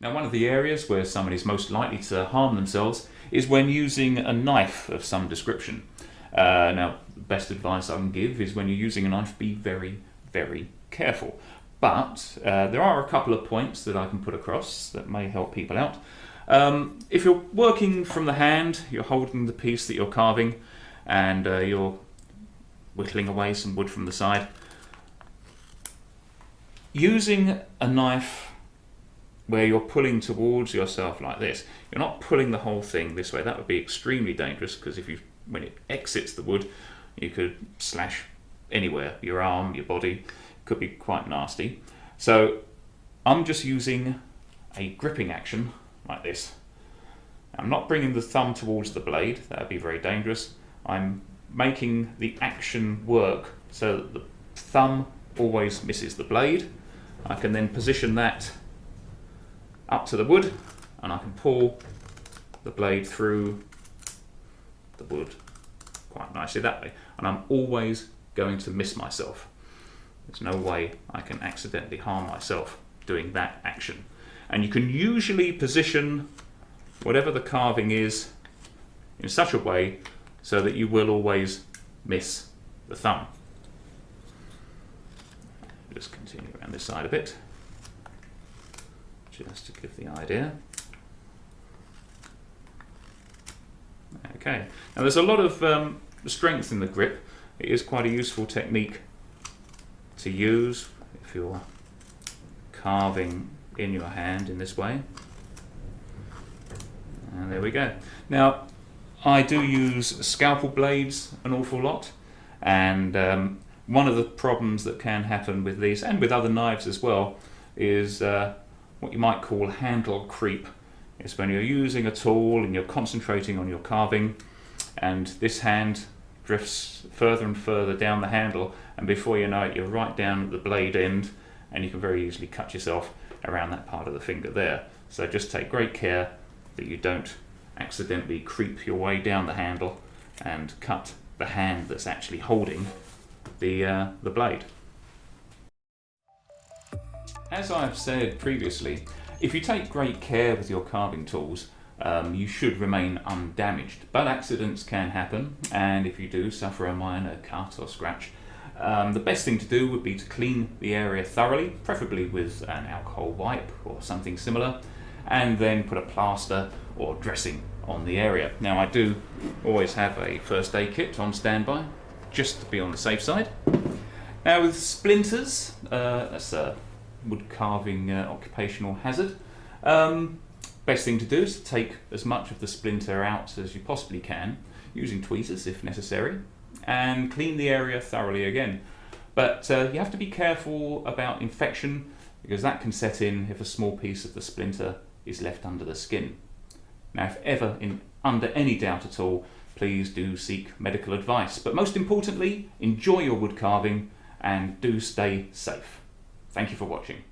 Now, one of the areas where someone is most likely to harm themselves is when using a knife of some description. Now, the best advice I can give is when you're using a knife, be very, very careful. But there are a couple of points that I can put across that may help people out. If you're working from the hand, you're holding the piece that you're carving and you're whittling away some wood from the side. Using a knife where you're pulling towards yourself like this, you're not pulling the whole thing this way. That would be extremely dangerous, because when it exits the wood, you could slash anywhere, your arm, your body. Could be quite nasty. So I'm just using a gripping action like this. I'm not bringing the thumb towards the blade, that would be very dangerous. I'm making the action work so that the thumb always misses the blade. I can then position that up to the wood and I can pull the blade through the wood quite nicely that way, and I'm always going to miss myself. There's no way I can accidentally harm myself doing that action. And you can usually position whatever the carving is in such a way so that you will always miss the thumb. Just continue around this side a bit, just to give the idea. Okay, now there's a lot of strength in the grip. It is quite a useful technique to use if you're carving in your hand in this way. And there we go. Now, I do use scalpel blades an awful lot, and one of the problems that can happen with these, and with other knives as well, is what you might call handle creep. It's when you're using a tool and you're concentrating on your carving, and this hand drifts further and further down the handle, and before you know it, you're right down at the blade end, and you can very easily cut yourself around that part of the finger there. So just take great care that you don't accidentally creep your way down the handle and cut the hand that's actually holding the blade. As I've said previously, if you take great care with your carving tools, you should remain undamaged, but accidents can happen, and if you do suffer a minor cut or scratch, the best thing to do would be to clean the area thoroughly, preferably with an alcohol wipe or something similar, and then put a plaster or dressing on the area. Now, I do always have a first aid kit on standby, just to be on the safe side. Now, with splinters, that's a wood carving occupational hazard. Best thing to do is to take as much of the splinter out as you possibly can, using tweezers if necessary, and clean the area thoroughly again. But you have to be careful about infection, because that can set in if a small piece of the splinter is left under the skin. Now, if ever under any doubt at all, please do seek medical advice. But most importantly, enjoy your wood carving and do stay safe. Thank you for watching.